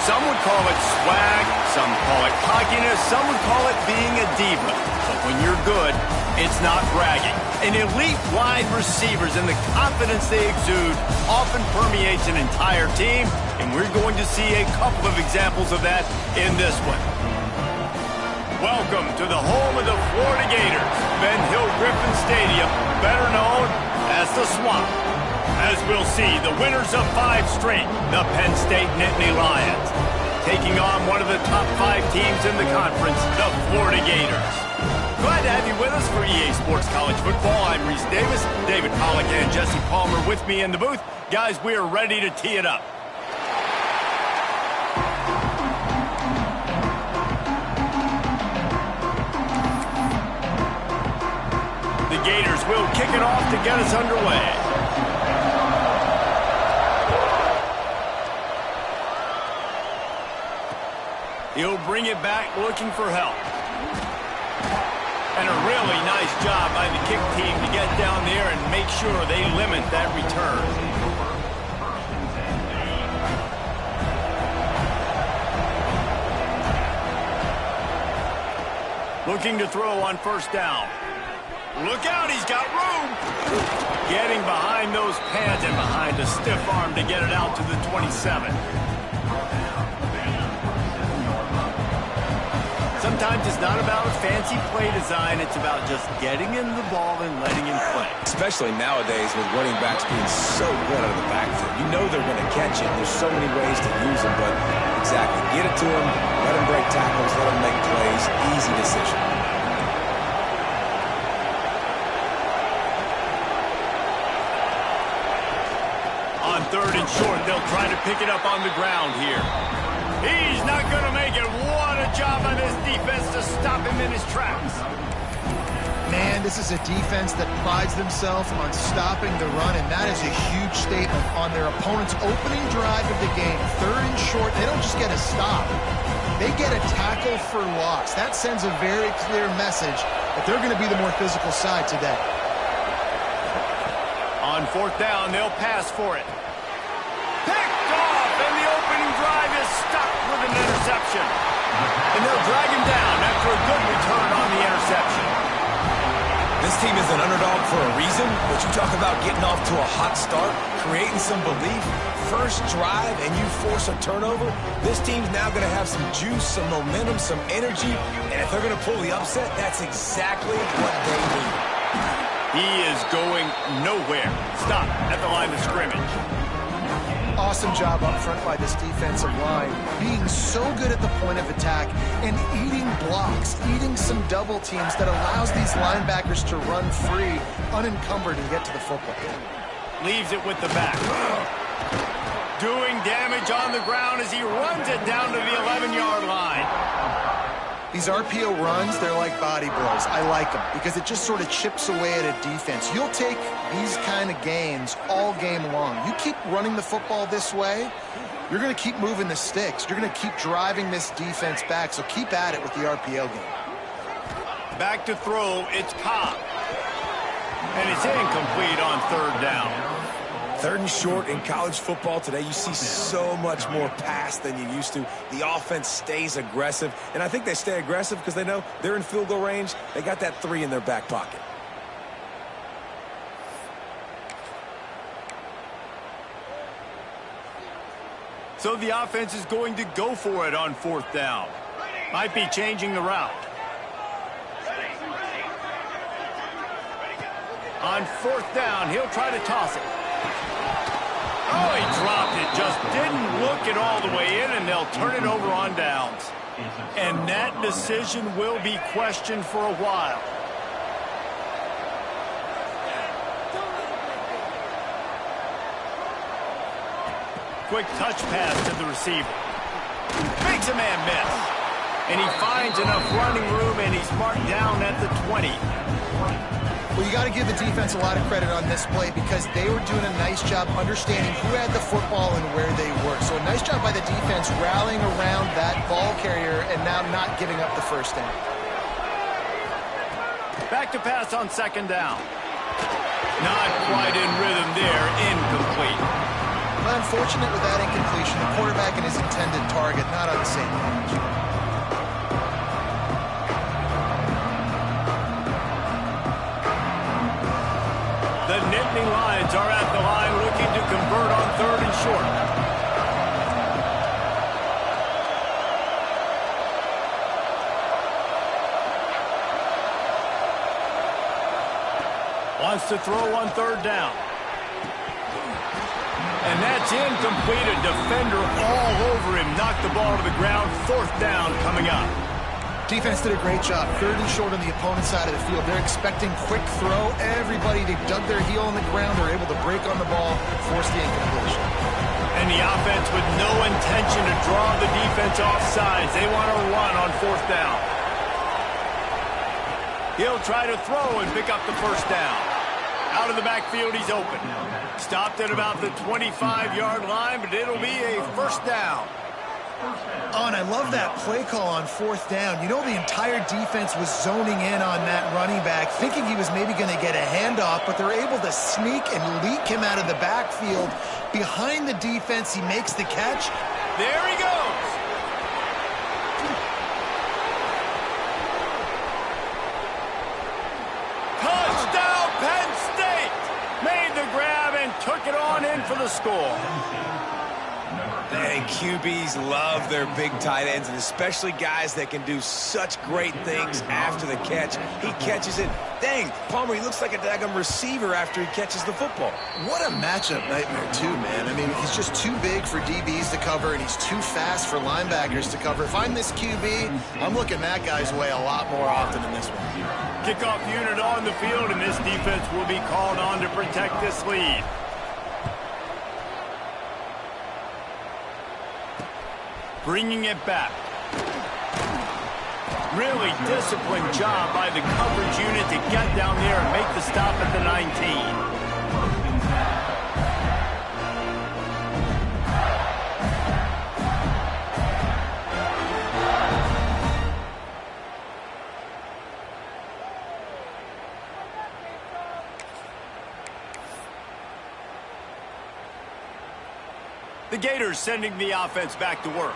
Some would call it swag, some call it cockiness, some would call it being a diva. But when you're good, it's not bragging. An elite wide receivers and the confidence they exude often permeates an entire team, and we're going to see a couple of examples of that in this one. Welcome to the home of the Florida Gators, Ben Hill Griffin Stadium, better known as the Swamp. As we'll see, the winners of 5 straight, the Penn State Nittany Lions, taking on one of the top 5 teams in the conference, the Florida Gators. Glad to have you with us for EA Sports College Football. I'm Reese Davis, David Pollack and Jesse Palmer with me in the booth. Guys, we are ready to tee it up. The Gators will kick it off to get us underway. He'll bring it back looking for help. And a really nice job by the kick team to get down there and make sure they limit that return. Looking to throw on first down. Look out, he's got room. Getting behind those pads and behind a stiff arm to get it out to the 27. Sometimes it's not about a fancy play design, it's about just getting him the ball and letting him play. Especially nowadays with running backs being so good out of the backfield. You know they're going to catch it. There's so many ways to use them, but exactly. Get it to him, let him break tackles, let him make plays. Easy decision. On 3rd and short, they'll try to pick it up on the ground here. He's not going to make it. What a job by this defense to stop him in his tracks. Man, this is a defense that prides themselves on stopping the run, and that is a huge statement on their opponent's opening drive of the game. 3rd and short, they don't just get a stop. They get a tackle for loss. That sends a very clear message that they're going to be the more physical side today. On 4th down, they'll pass for it. Picked off, and the opening drive is stuck with an interception. And they'll drag him down after a good return on the interception. This team is an underdog for a reason, but you talk about getting off to a hot start, creating some belief, first drive, and you force a turnover. This team's now going to have some juice, some momentum, some energy, and if they're going to pull the upset, that's exactly what they need. He is going nowhere. Stop at the line of scrimmage. Awesome job up front by this defensive line, being so good at the point of attack and eating blocks, eating some double teams that allows these linebackers to run free, unencumbered, and get to the football. Leaves it with the back. Doing damage on the ground as he runs it down to the 11-yard line. These RPO runs, they're like body blows. I like them because it just sort of chips away at a defense. You'll take these kind of gains all game long. You keep running the football this way, you're going to keep moving the sticks. You're going to keep driving this defense back, so keep at it with the RPO game. Back to throw, it's Cobb. And it's incomplete on 3rd down. 3rd and short in college football today, you see so much more pass than you used to. The offense stays aggressive, and I think they stay aggressive because they know they're in field goal range. They got that 3 in their back pocket. So the offense is going to go for it on 4th down. Might be changing the route. On 4th down, he'll try to toss it. Oh, he dropped it. Just didn't look it all the way in, and they'll turn it over on downs. And that decision will be questioned for a while. Quick touch pass to the receiver. Makes a man miss. And he finds enough running room, and he's marked down at the 20. Well, you got to give the defense a lot of credit on this play because they were doing a nice job understanding who had the football and where they were. So a nice job by the defense rallying around that ball carrier and now not giving up the first down. Back to pass on 2nd down. Not quite in rhythm there. Incomplete. But unfortunate with that incompletion. The quarterback and his intended target not on the same page. The Nittany Lions are at the line looking to convert on 3rd and short. Wants to throw on 3rd down. And that's incomplete. A defender all over him. Knocked the ball to the ground. 4th down coming up. Defense did a great job. 3rd and short on the opponent's side of the field. They're expecting quick throw. Everybody, they dug their heel on the ground. They're able to break on the ball, force the incompletion. And the offense with no intention to draw the defense off sides. They want to run on 4th down. He'll try to throw and pick up the 1st down. Out of the backfield, he's open. Stopped at about the 25-yard line, but it'll be a 1st down. Oh, and I love that play call on 4th down. You know, the entire defense was zoning in on that running back, thinking he was maybe going to get a handoff, but they're able to sneak and leak him out of the backfield. Behind the defense, he makes the catch. There he goes. Touchdown, Penn State! Made the grab and took it on in for the score. And QBs love their big tight ends, and especially guys that can do such great things after the catch. He catches it. Dang, Palmer, he looks like a daggum receiver after he catches the football. What a matchup nightmare, too, man. I mean, he's just too big for DBs to cover, and he's too fast for linebackers to cover. If I'm this QB, I'm looking that guy's way a lot more often than this one. Kickoff unit on the field, and this defense will be called on to protect this lead. Bringing it back. Really disciplined job by the coverage unit to get down there and make the stop at the 19. The Gators sending the offense back to work.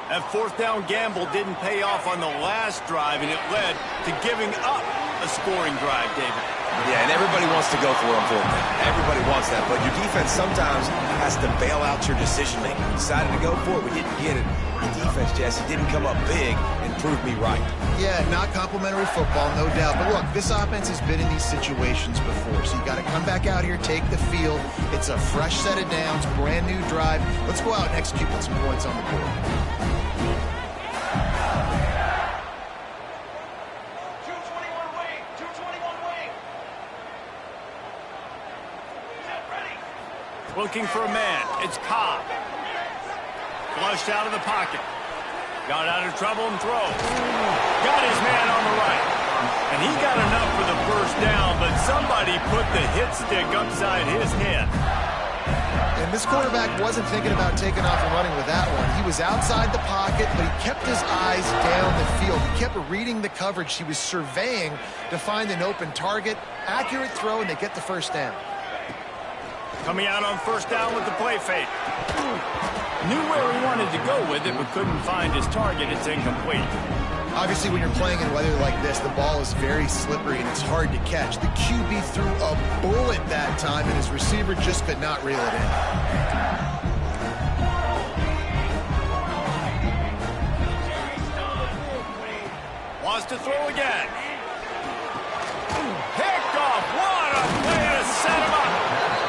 That 4th down gamble didn't pay off on the last drive, and it led to giving up a scoring drive, David. Yeah, and everybody wants to go for it on 4th down. Everybody wants that, but your defense sometimes has to bail out your decision-making. You decided to go for it, we didn't get it. Your defense, Jesse, didn't come up big and prove me right. Yeah, not complimentary football, no doubt. But look, this offense has been in these situations before, so you got to come back out here, take the field. It's a fresh set of downs, brand new drive. Let's go out and execute with some points on the board. Looking for a man. It's Cobb. Flushed out of the pocket. Got out of trouble and throws. Got his man on the right. And he got enough for the 1st down, but somebody put the hit stick upside his head. And this quarterback wasn't thinking about taking off and running with that one. He was outside the pocket, but he kept his eyes down the field. He kept reading the coverage. He was surveying to find an open target. Accurate throw, and they get the 1st down. Coming out on 1st down with the play fake. Knew where he wanted to go with it, but couldn't find his target. It's incomplete. Obviously, when you're playing in weather like this, the ball is very slippery and it's hard to catch. The QB threw a bullet that time, and his receiver just could not reel it in. Wants to throw again. Picked off. What a play to set him up.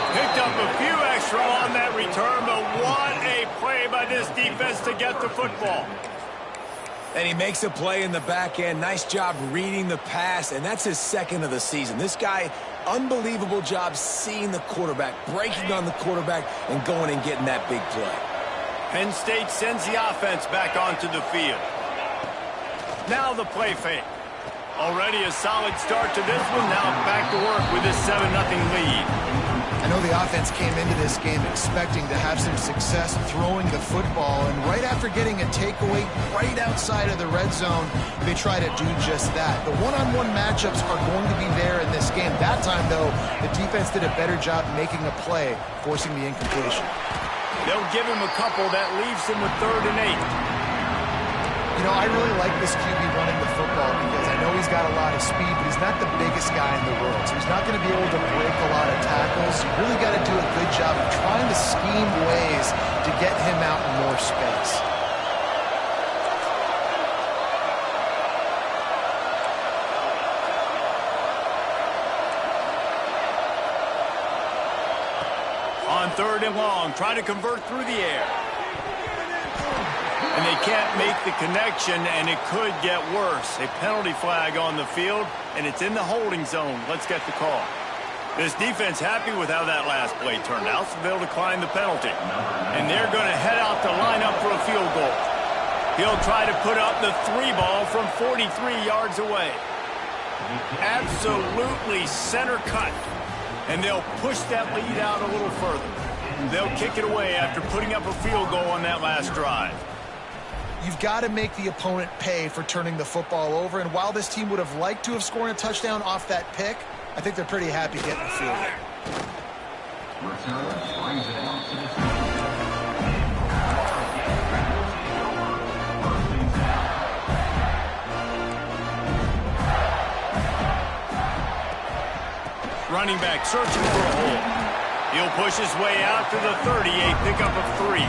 Picked up a few extra on that return, but what a play by this defense to get the football. And he makes a play in the back end. Nice job reading the pass, and that's his 2nd of the season. This guy, unbelievable job seeing the quarterback, breaking on the quarterback, and going and getting that big play. Penn State sends the offense back onto the field. Now the play fake. Already a solid start to this one. Now back to work with this 7-0 lead. I know the offense came into this game expecting to have some success throwing the football, and right after getting a takeaway right outside of the red zone, they try to do just that. The one-on-one matchups are going to be there in this game. That time, though, the defense did a better job making a play, forcing the incompletion. They'll give him a couple. That leaves him with 3rd and 8. You know, I really like this QB running the football because I know he's got a lot of speed, but he's not the biggest guy in the world. So he's not going to be able to break a lot of tackles. You really got to do a good job of trying to scheme ways to get him out in more space. On 3rd and long, trying to convert through the air. And they can't make the connection, and it could get worse. A penalty flag on the field, and it's in the holding zone. Let's get the call. This defense happy with how that last play turned out, so they'll decline the penalty. And they're going to head out to line up for a field goal. He'll try to put up the 3 ball from 43 yards away. Absolutely center cut. And they'll push that lead out a little further. They'll kick it away after putting up a field goal on that last drive. You've got to make the opponent pay for turning the football over, and while this team would have liked to have scored a touchdown off that pick, I think they're pretty happy getting the field goal. Running back searching for a hole. He'll push his way out to the 30, a pickup of 3.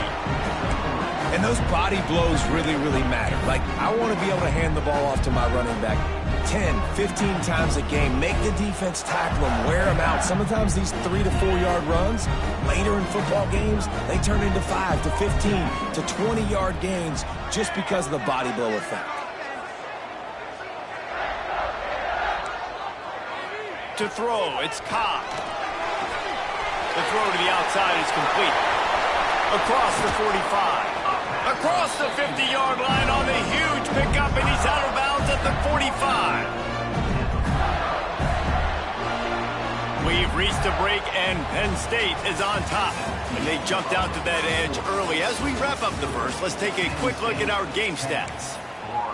And those body blows really, really matter. Like, I want to be able to hand the ball off to my running back 10, 15 times a game. Make the defense tackle him, wear him out. Sometimes these 3 to 4 yard runs, later in football games, they turn into 5 to 15 to 20 yard gains just because of the body blow effect. To throw, it's Cobb. The throw to the outside is complete. Across the 45. Across the 50-yard line on the huge pickup, and he's out of bounds at the 45. We've reached a break, and Penn State is on top. And they jumped out to that edge early. As we wrap up the first, let's take a quick look at our game stats.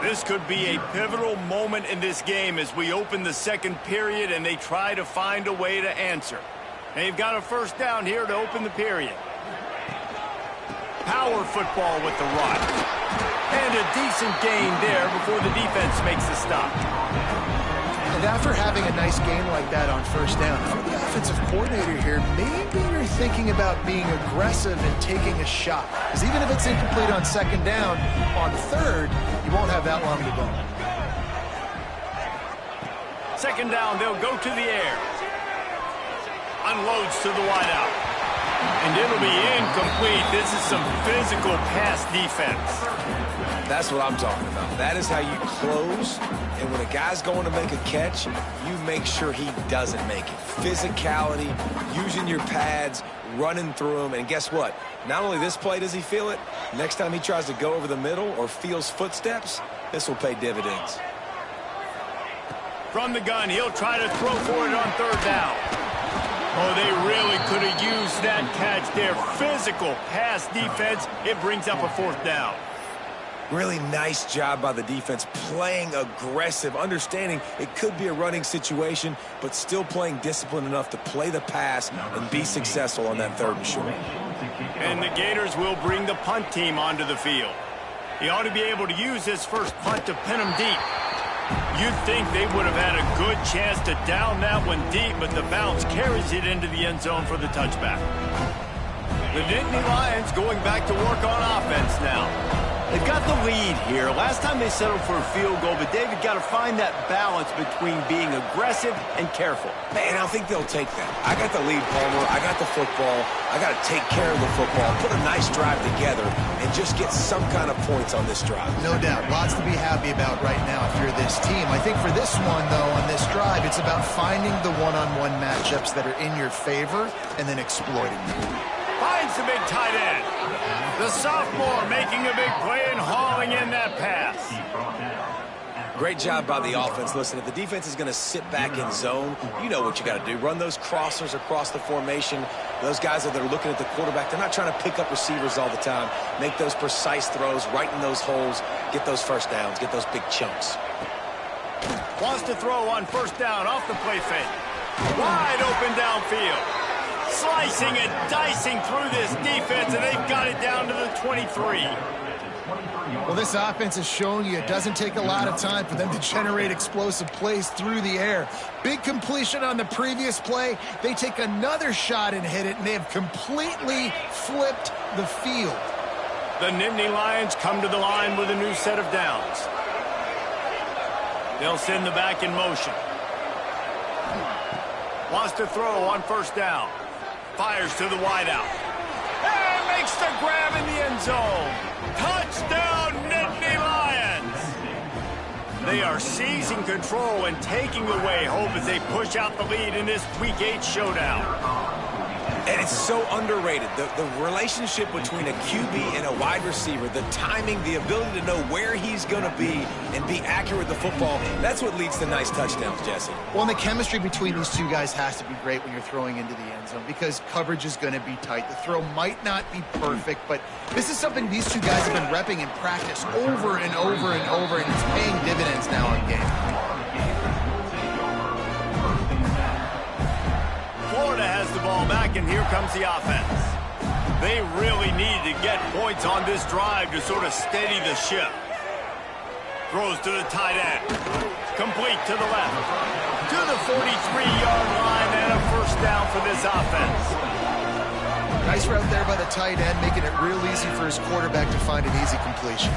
This could be a pivotal moment in this game as we open the second period and they try to find a way to answer. They've got a first down here to open the period. Power football with the run. And a decent gain there before the defense makes the stop. And after having a nice game like that on first down, if you're the offensive coordinator here, maybe you're thinking about being aggressive and taking a shot. Because even if it's incomplete on second down, on third, you won't have that long to go. Second down, they'll go to the air. Unloads to the wideout. And it'll be incomplete. This is some physical pass defense. That's what I'm talking about. That is how you close. And when a guy's going to make a catch, you make sure he doesn't make it. Physicality, using your pads, running through them. And guess what? Not only this play does he feel it, next time he tries to go over the middle or feels footsteps, this will pay dividends. From the gun, he'll try to throw for it on third down. Oh, they really could have used that catch there. Physical pass defense. It brings up a fourth down. Really nice job by the defense, playing aggressive, understanding it could be a running situation, but still playing disciplined enough to play the pass and be successful on that third and short. And the Gators will bring the punt team onto the field. He ought to be able to use his first punt to pin him deep. You'd think they would have had a good chance to down that one deep, but the bounce carries it into the end zone for the touchback. The Nittany Lions going back to work on offense now. They've got the lead here. Last time they settled for a field goal, but David got to find that balance between being aggressive and careful. Man, I think they'll take that. I got the lead, Palmer. I got the football. I got to take care of the football, put a nice drive together, and just get some kind of points on this drive. No doubt. Lots to be happy about right now if you're this team. I think for this one, though, on this drive, it's about finding the one-on-one matchups that are in your favor and then exploiting them. Finds the big tight end. The sophomore making a big play and hauling in that pass. Great job by the offense. Listen, if the defense is going to sit back in zone, you know what you got to do. Run those crossers across the formation. Those guys that are looking at the quarterback, they're not trying to pick up receivers all the time. Make those precise throws, right in those holes, get those first downs, get those big chunks. Wants to throw on first down off the play fake. Wide open downfield. Slot slicing and dicing through this defense, and they've got it down to the 23. Well, this offense is showing you it doesn't take a lot of time for them to generate explosive plays through the air. Big completion on the previous play. They take another shot and hit it, and they have completely flipped the field. The Nittany Lions come to the line with a new set of downs. They'll send the back in motion. Wants to throw on first down. Fires to the wideout. And makes the grab in the end zone. Touchdown, Nittany Lions! They are seizing control and taking away hope as they push out the lead in this Week 8 showdown. And it's so underrated. The relationship between a QB and a wide receiver, the timing, the ability to know where he's going to be and be accurate with the football, that's what leads to nice touchdowns, Jesse. Well, and the chemistry between these two guys has to be great when you're throwing into the end zone because coverage is going to be tight. The throw might not be perfect, but this is something these two guys have been repping in practice over and over and over, and it's paying dividends now in game. Florida has the ball back, and here comes the offense. They really needed to get points on this drive to sort of steady the ship. Throws to the tight end. Complete to the left. To the 43-yard line, and a first down for this offense. Nice route there by the tight end, making it real easy for his quarterback to find an easy completion.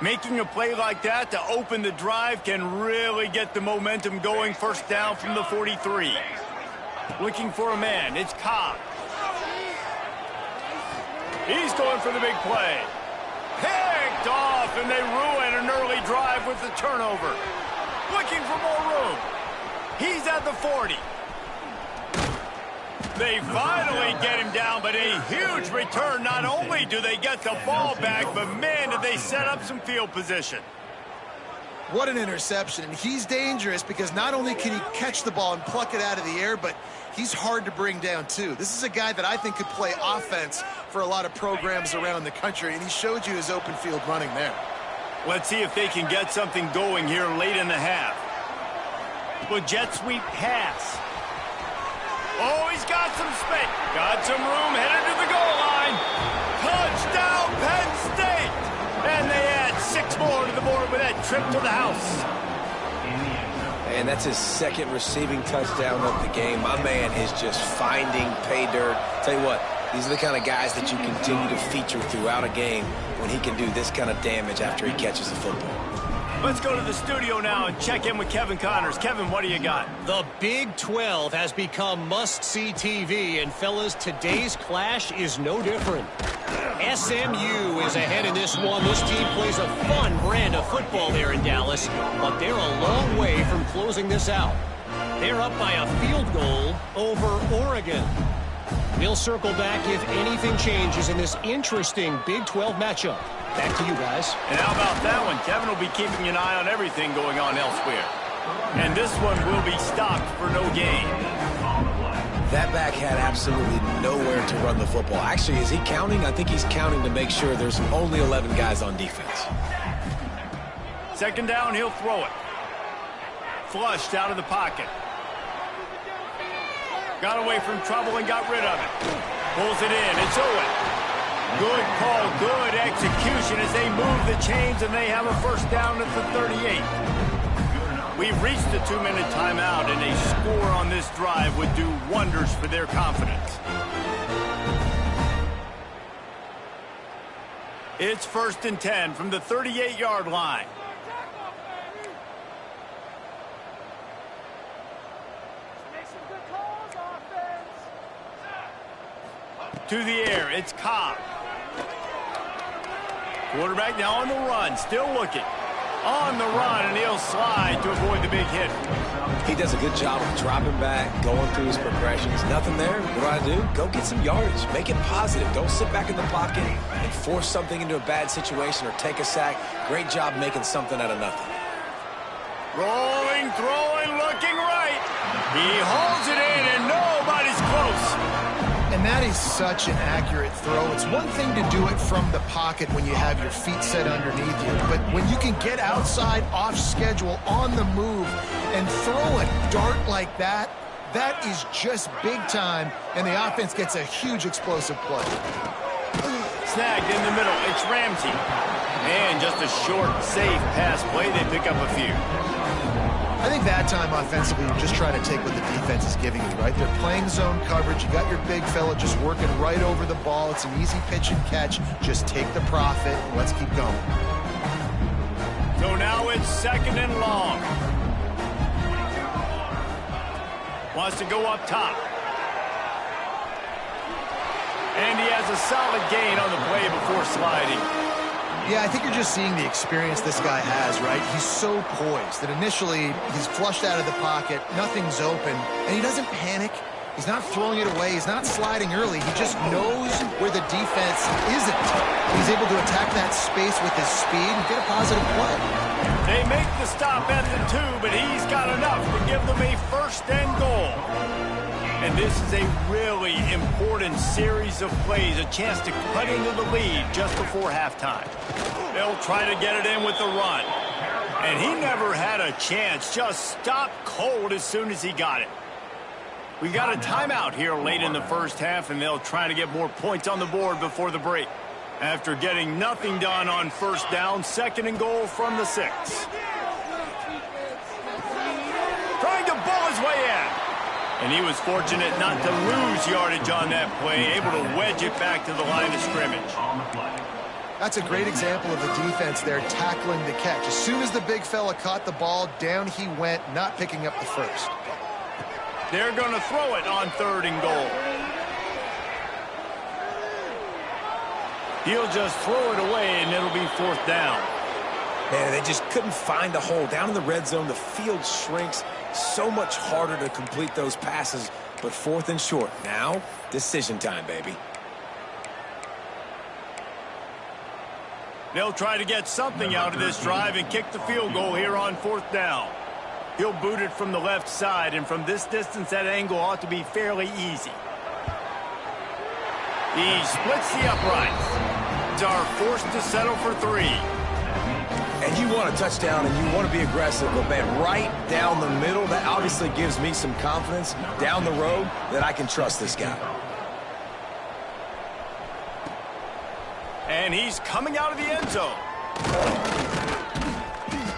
Making a play like that to open the drive can really get the momentum going. First down from the 43. Looking for a man. It's Cobb. He's going for the big play. Picked off, and they ruin an early drive with the turnover. Looking for more room. He's at the 40. They finally get him down, but a huge return. Not only do they get the ball back, but man, did they set up some field position. What an interception. And he's dangerous because not only can he catch the ball and pluck it out of the air, but he's hard to bring down too. This is a guy that I think could play offense for a lot of programs around the country, and he showed you his open field running there. Let's see if they can get something going here late in the half. With jet sweep pass. Oh, he's got some space. Got some room, headed to the goal line. Touchdown, Penn State! And they add 6 more to the board with that trip to the house. And that's his second receiving touchdown of the game. My man is just finding pay dirt. Tell you what, these are the kind of guys that you continue to feature throughout a game when he can do this kind of damage after he catches the football. Let's go to the studio now and check in with Kevin Connors. Kevin, what do you got? The Big 12 has become must-see TV, and fellas, today's clash is no different. SMU is ahead in this one. This team plays a fun brand of football there in Dallas, but they're a long way from closing this out. They're up by a field goal over Oregon. We'll circle back if anything changes in this interesting Big 12 matchup. Back to you guys. And how about that one? Kevin will be keeping an eye on everything going on elsewhere. And this one will be stopped for no gain. That back had absolutely nowhere to run the football. Actually, is he counting? I think he's counting to make sure there's only 11 guys on defense. Second down, he'll throw it. Flushed out of the pocket. Got away from trouble and got rid of it. Pulls it in. It's Owen. Good call, good execution as they move the chains, and they have a first down at the 38. We've reached the 2-minute timeout, and a score on this drive would do wonders for their confidence. It's 1st and 10 from the 38-yard line. To the air, it's Cobb. Quarterback now on the run, still looking. On the run, and he'll slide to avoid the big hit. He does a good job of dropping back, going through his progressions. Nothing there. What do? Go get some yardage. Make it positive. Don't sit back in the pocket and force something into a bad situation or take a sack. Great job making something out of nothing. Rolling, throwing, looking right. He holds it in, and nobody's close. And that is such an accurate throw. It's one thing to do it from the pocket when you have your feet set underneath you, but when you can get outside, off schedule, on the move, and throw a dart like that, that is just big time, and the offense gets a huge explosive play. Snagged in the middle, it's Ramsey. And just a short, safe pass play, they pick up a few. I think that time offensively, you're just trying to take what the defense is giving you, right? They're playing zone coverage. You got your big fella just working right over the ball. It's an easy pitch and catch. Just take the profit, and let's keep going. So now it's 2nd and long. Wants to go up top. And he has a solid gain on the play before sliding. Yeah, I think you're just seeing the experience this guy has, right? He's so poised that initially he's flushed out of the pocket, nothing's open, and he doesn't panic. He's not throwing it away. He's not sliding early. He just knows where the defense isn't. He's able to attack that space with his speed and get a positive play. They make the stop at the 2, but he's got enough to give them a 1st and goal. And this is a really important series of plays, a chance to cut into the lead just before halftime. They'll try to get it in with the run. And he never had a chance, just stopped cold as soon as he got it. We got a timeout here late in the first half, and they'll try to get more points on the board before the break. After getting nothing done on 1st down, 2nd and goal from the 6. Trying to bull his way in. And he was fortunate not to lose yardage on that play, able to wedge it back to the line of scrimmage. That's a great example of the defense there tackling the catch. As soon as the big fella caught the ball, down he went, not picking up the 1st. They're going to throw it on 3rd and goal. He'll just throw it away, and it'll be 4th down. Man, they just couldn't find a hole. Down in the red zone, the field shrinks. So much harder to complete those passes, but 4th and short. Now, decision time, baby. They'll try to get something out of this drive and kick the field goal here on 4th down. He'll boot it from the left side, and from this distance, that angle ought to be fairly easy. He splits the uprights. Are forced to settle for 3. And you want a touchdown, and you want to be aggressive, but man, right down the middle, that obviously gives me some confidence down the road that I can trust this guy. And he's coming out of the end zone.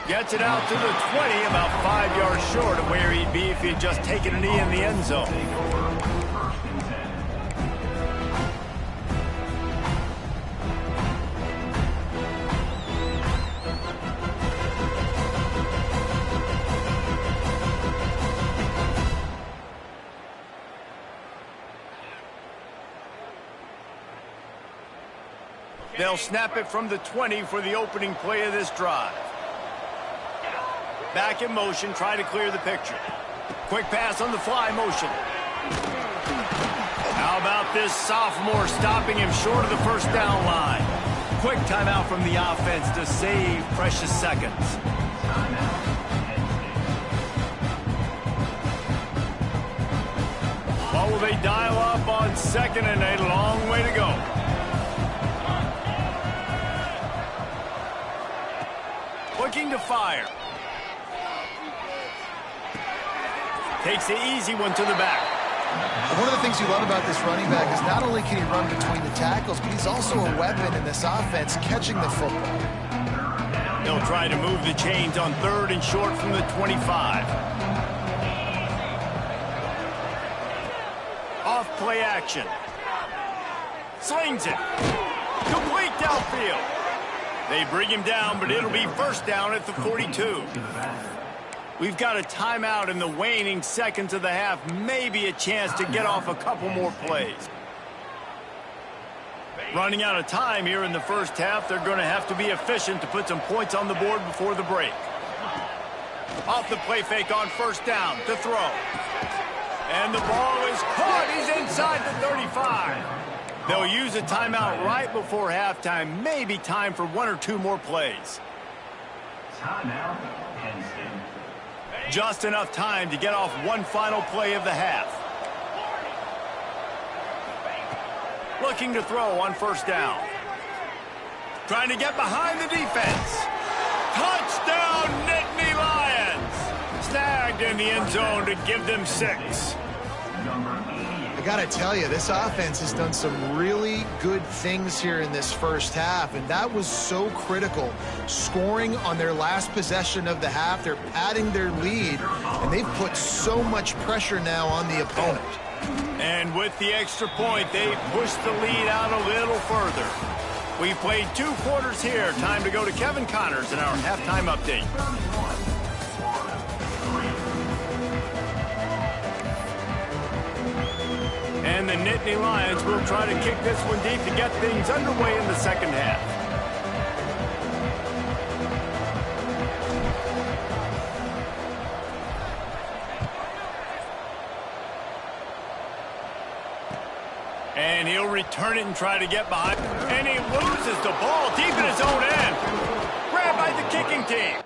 Gets it out to the 20, about 5 yards short of where he'd be if he'd just taken a knee in the end zone. They'll snap it from the 20 for the opening play of this drive. Back in motion, try to clear the picture. Quick pass on the fly motion. How about this sophomore stopping him short of the 1st down line? Quick timeout from the offense to save precious seconds. What will they dial up on 2nd and a long way to go? Looking to fire. Takes the easy one to the back. One of the things you love about this running back is not only can he run between the tackles, but he's also a weapon in this offense catching the football. They'll try to move the chains on 3rd and short from the 25. Off play action. Slings it. Complete downfield. They bring him down, but it'll be 1st down at the 42. We've got a timeout in the waning seconds of the half. Maybe a chance to get off a couple more plays. Running out of time here in the first half. They're going to have to be efficient to put some points on the board before the break. Off the play fake on 1st down to throw. And the ball is caught. He's inside the 35. They'll use a timeout right before halftime. Maybe time for 1 or 2 more plays. Timeout, Penn State. Just enough time to get off one final play of the half. looking to throw on first down. Trying to get behind the defense. Touchdown, Nittany Lions! Snagged in the end zone to give them 6. I got to tell you, this offense has done some really good things here in this first half, and that was so critical. Scoring on their last possession of the half, they're padding their lead, and they've put so much pressure now on the opponent. And with the extra point, they pushed the lead out a little further. We played 2 quarters here. Time to go to Kevin Connors in our halftime update. And the Nittany Lions will try to kick this one deep to get things underway in the second half. And he'll return it and try to get behind. And he loses the ball deep in his own end. Grabbed by the kicking team.